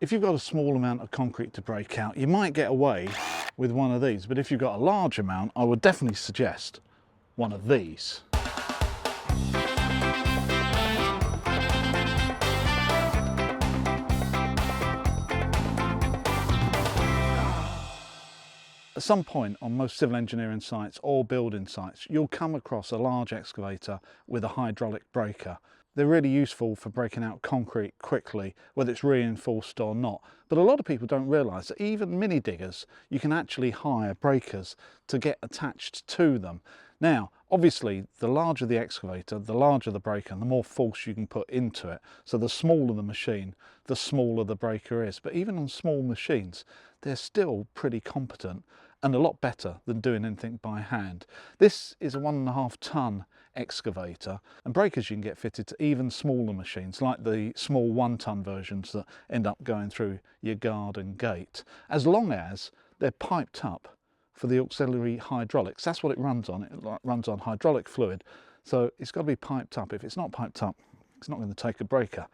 If you've got a small amount of concrete to break out, you might get away with one of these, but if you've got a large amount, I would definitely suggest one of these. At some point on most civil engineering sites or building sites, you'll come across a large excavator with a hydraulic breaker. They're really useful for breaking out concrete quickly, whether it's reinforced or not. But a lot of people don't realise that even mini diggers, you can actually hire breakers to get attached to them. Now, obviously, the larger the excavator, the larger the breaker, and the more force you can put into it. So the smaller the machine, the smaller the breaker is. But even on small machines, they're still pretty competent and a lot better than doing anything by hand. This is a 1.5 ton excavator, and breakers you can get fitted to even smaller machines like the small 1 ton versions that end up going through your garden gate, as long as they're piped up for the auxiliary hydraulics. That's what it runs on. It runs on hydraulic fluid, so it's got to be piped up. If it's not piped up, it's not going to take a breaker.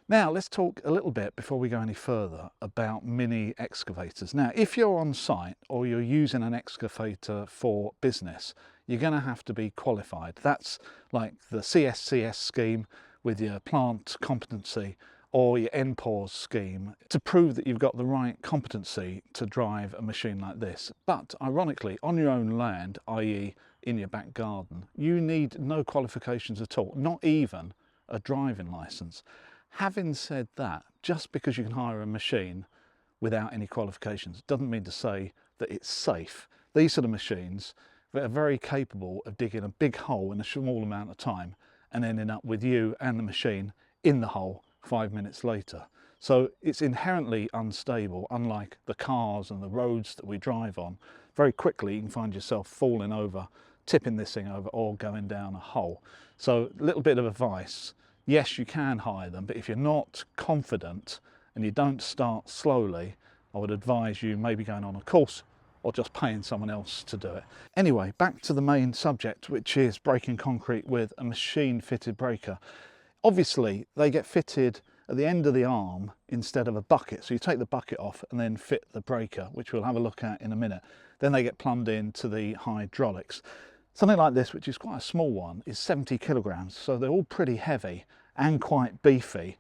Now let's talk a little bit before we go any further about mini excavators. Now, if you're on site or you're using an excavator for business, you're going to have to be qualified. That's like the CSCS scheme with your plant competency or your NPAWS scheme to prove that you've got the right competency to drive a machine like this. But ironically, on your own land, i.e. in your back garden, you need no qualifications at all, not even a driving licence. Having said that, just because you can hire a machine without any qualifications doesn't mean to say that it's safe. These sort of machines are very capable of digging a big hole in a small amount of time and ending up with you and the machine in the hole 5 minutes later. So it's inherently unstable, unlike the cars and the roads that we drive on. Very quickly you can find yourself falling over, tipping this thing over, or going down a hole. So a little bit of advice. Yes, you can hire them, but if you're not confident and you don't start slowly, I would advise you maybe going on a course or just paying someone else to do it. Anyway, back to the main subject, which is breaking concrete with a machine-fitted breaker. Obviously, they get fitted at the end of the arm instead of a bucket. So you take the bucket off and then fit the breaker, which we'll have a look at in a minute. Then they get plumbed into the hydraulics. Something like this, which is quite a small one, is 70 kilograms, so they're all pretty heavy and quite beefy.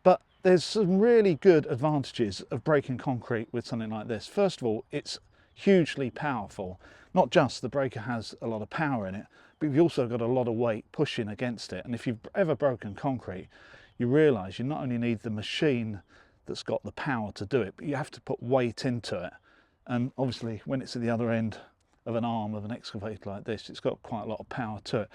But there's some really good advantages of breaking concrete with something like this. First of all, it's hugely powerful. Not just the breaker has a lot of power in it, but you've also got a lot of weight pushing against it. And if you've ever broken concrete, you realise you not only need the machine that's got the power to do it, but you have to put weight into it. And obviously when it's at the other end of an arm of an excavator like this, it's got quite a lot of power to it.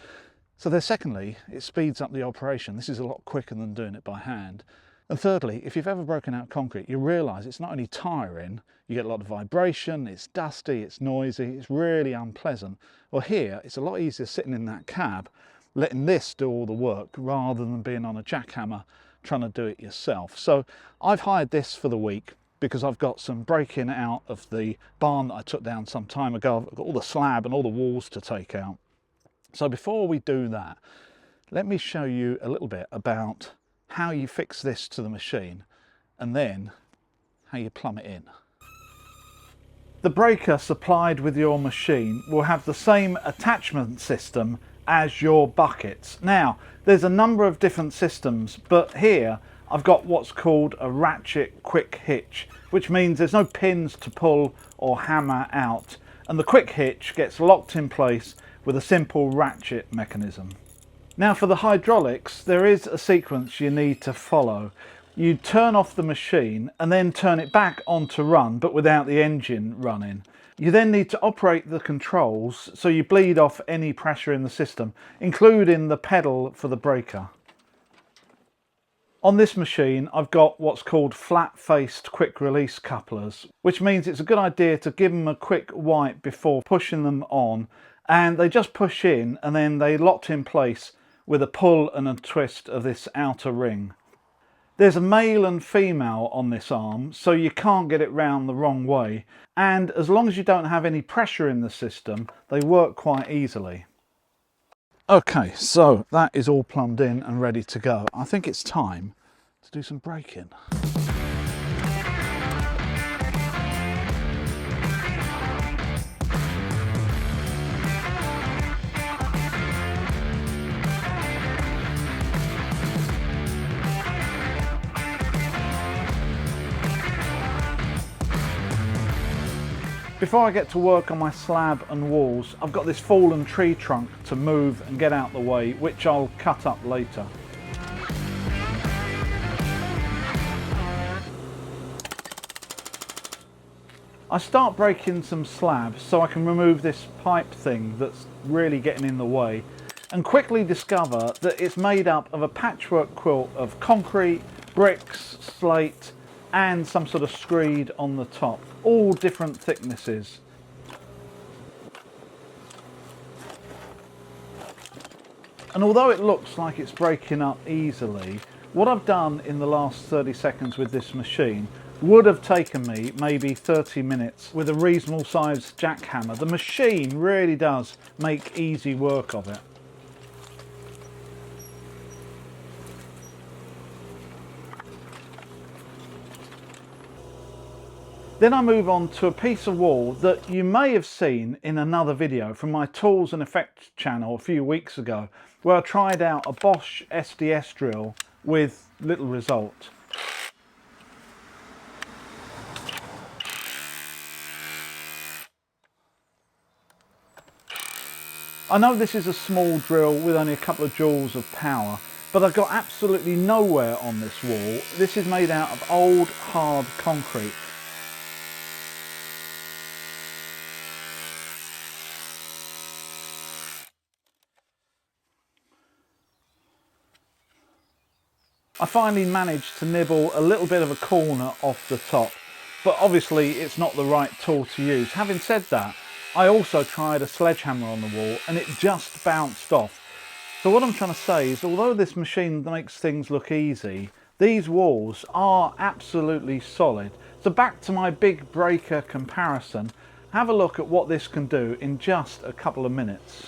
So then secondly, it speeds up the operation. This is a lot quicker than doing it by hand. And thirdly, if you've ever broken out concrete, you realise it's not only tiring, you get a lot of vibration, it's dusty, it's noisy, it's really unpleasant. Well, here it's a lot easier sitting in that cab, letting this do all the work rather than being on a jackhammer trying to do it yourself. So I've hired this for the week because I've got some breaking out of the barn that I took down some time ago. I've got all the slab and all the walls to take out. So before we do that, let me show you a little bit about how you fix this to the machine and then how you plumb it in. The breaker supplied with your machine will have the same attachment system as your buckets. Now, there's a number of different systems, but here I've got what's called a ratchet quick hitch, which means there's no pins to pull or hammer out, and the quick hitch gets locked in place with a simple ratchet mechanism. Now for the hydraulics, there is a sequence you need to follow. You turn off the machine and then turn it back on to run, but without the engine running. You then need to operate the controls so you bleed off any pressure in the system, including the pedal for the breaker. On this machine, I've got what's called flat-faced quick release couplers, which means it's a good idea to give them a quick wipe before pushing them on, and they just push in and then they locked in place with a pull and a twist of this outer ring. There's a male and female on this arm, so you can't get it round the wrong way, and as long as you don't have any pressure in the system, they work quite easily. Okay, so that is all plumbed in and ready to go. I think it's time to do some braking. Before I get to work on my slab and walls, I've got this fallen tree trunk to move and get out the way, which I'll cut up later. I start breaking some slabs so I can remove this pipe thing that's really getting in the way, and quickly discover that it's made up of a patchwork quilt of concrete, bricks, slate and some sort of screed on the top, all different thicknesses. And although it looks like it's breaking up easily, what I've done in the last 30 seconds with this machine would have taken me maybe 30 minutes with a reasonable sized jackhammer. The machine really does make easy work of it. Then I move on to a piece of wall that you may have seen in another video from my Tools and Effects channel a few weeks ago, where I tried out a Bosch SDS drill with little result. I know this is a small drill with only a couple of joules of power, but I got absolutely nowhere on this wall. This is made out of old hard concrete. I finally managed to nibble a little bit of a corner off the top, but obviously it's not the right tool to use. Having said that, I also tried a sledgehammer on the wall and it just bounced off. So what I'm trying to say is, although this machine makes things look easy, these walls are absolutely solid. So back to my big breaker comparison, have a look at what this can do in just a couple of minutes.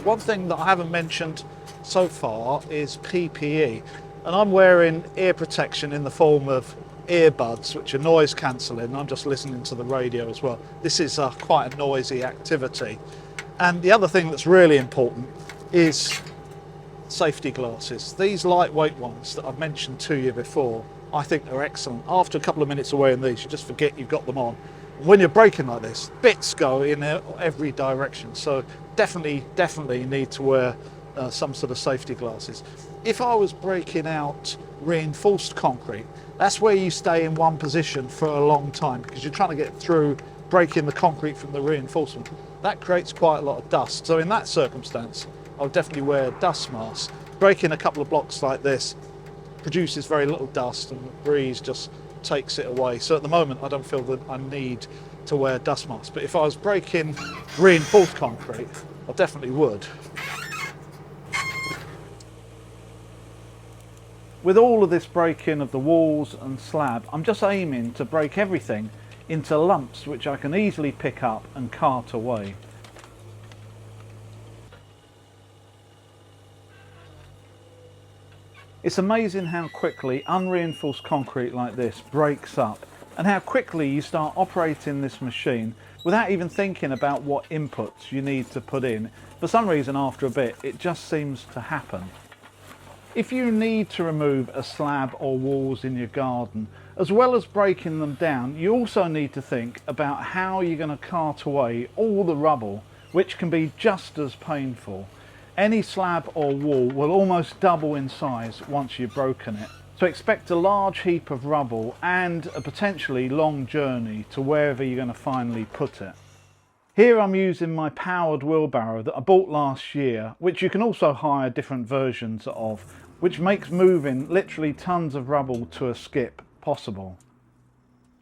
One thing that I haven't mentioned so far is PPE, and I'm wearing ear protection in the form of earbuds, which are noise cancelling. I'm just listening to the radio as well. This is quite a noisy activity. And the other thing that's really important is safety glasses. These lightweight ones that I've mentioned to you before, I think are excellent. After a couple of minutes of wearing these, you just forget you've got them on. When you're braking like this, bits go in every direction, so definitely need to wear some sort of safety glasses. If I was braking out reinforced concrete, that's where you stay in one position for a long time because you're trying to get through breaking the concrete from the reinforcement. That creates quite a lot of dust, so in that circumstance I'll definitely wear a dust mask. Breaking a couple of blocks like this produces very little dust and the breeze just takes it away. So at the moment I don't feel that I need to wear dust masks, but if I was breaking reinforced concrete I definitely would. With all of this breaking of the walls and slab, I'm just aiming to break everything into lumps which I can easily pick up and cart away. It's amazing how quickly unreinforced concrete like this breaks up and how quickly you start operating this machine without even thinking about what inputs you need to put in. For some reason, after a bit, it just seems to happen. If you need to remove a slab or walls in your garden, as well as breaking them down, you also need to think about how you're going to cart away all the rubble, which can be just as painful. Any slab or wall will almost double in size once you've broken it. So expect a large heap of rubble and a potentially long journey to wherever you're going to finally put it. Here I'm using my powered wheelbarrow that I bought last year, which you can also hire different versions of, which makes moving literally tons of rubble to a skip possible.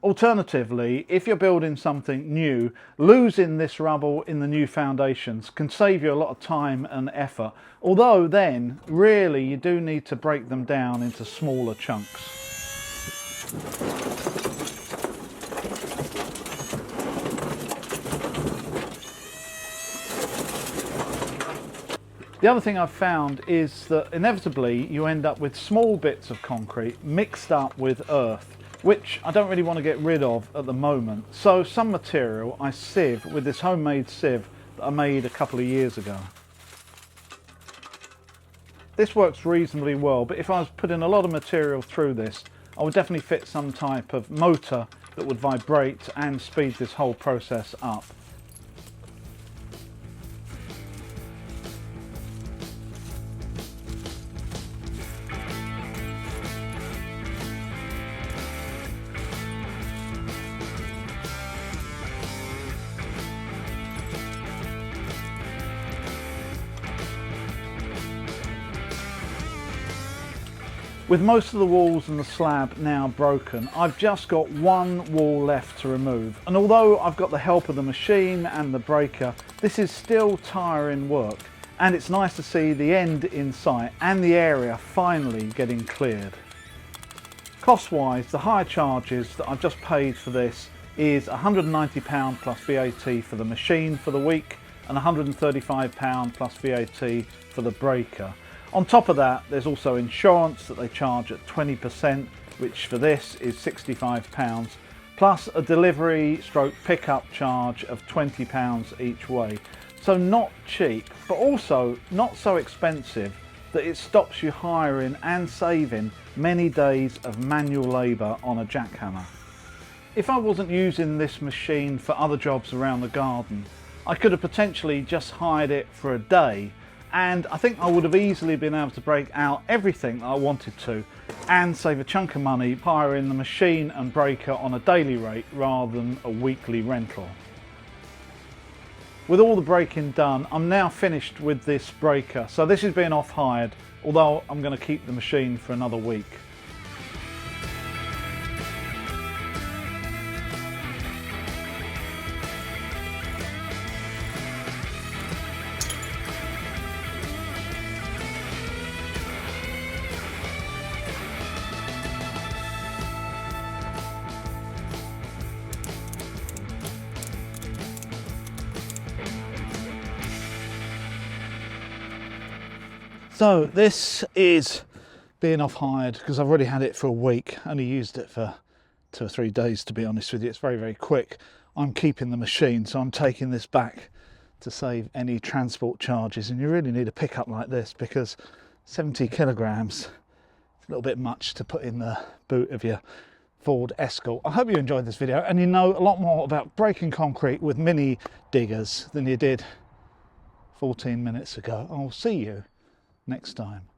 Alternatively, if you're building something new, losing this rubble in the new foundations can save you a lot of time and effort, although then really you do need to break them down into smaller chunks. The other thing I've found is that inevitably you end up with small bits of concrete mixed up with earth, which I don't really want to get rid of at the moment. So some material I sieve with this homemade sieve that I made a couple of years ago. This works reasonably well, but if I was putting a lot of material through this, I would definitely fit some type of motor that would vibrate and speed this whole process up. With most of the walls and the slab now broken, I've just got one wall left to remove, and although I've got the help of the machine and the breaker, this is still tiring work, and it's nice to see the end in sight and the area finally getting cleared. Cost wise, the hire charges that I've just paid for this is £190 plus VAT for the machine for the week and £135 plus VAT for the breaker. On top of that, there's also insurance that they charge at 20%, which for this is £65, plus a delivery stroke pickup charge of £20 each way. So not cheap, but also not so expensive that it stops you hiring and saving many days of manual labour on a jackhammer. If I wasn't using this machine for other jobs around the garden, I could have potentially just hired it for a day, and I think I would have easily been able to break out everything that I wanted to and save a chunk of money hiring the machine and breaker on a daily rate rather than a weekly rental. With all the breaking done, I'm now finished with this breaker, so this is being off hired, although I'm going to keep the machine for another week. So this is being off hired because I've already had it for a week, only used it for 2 or 3 days to be honest with you. It's very, very quick. I'm keeping the machine, so I'm taking this back to save any transport charges, and you really need a pickup like this because 70 kilograms is a little bit much to put in the boot of your Ford Escort. I hope you enjoyed this video and you know a lot more about breaking concrete with mini diggers than you did 14 minutes ago. I'll see you next time.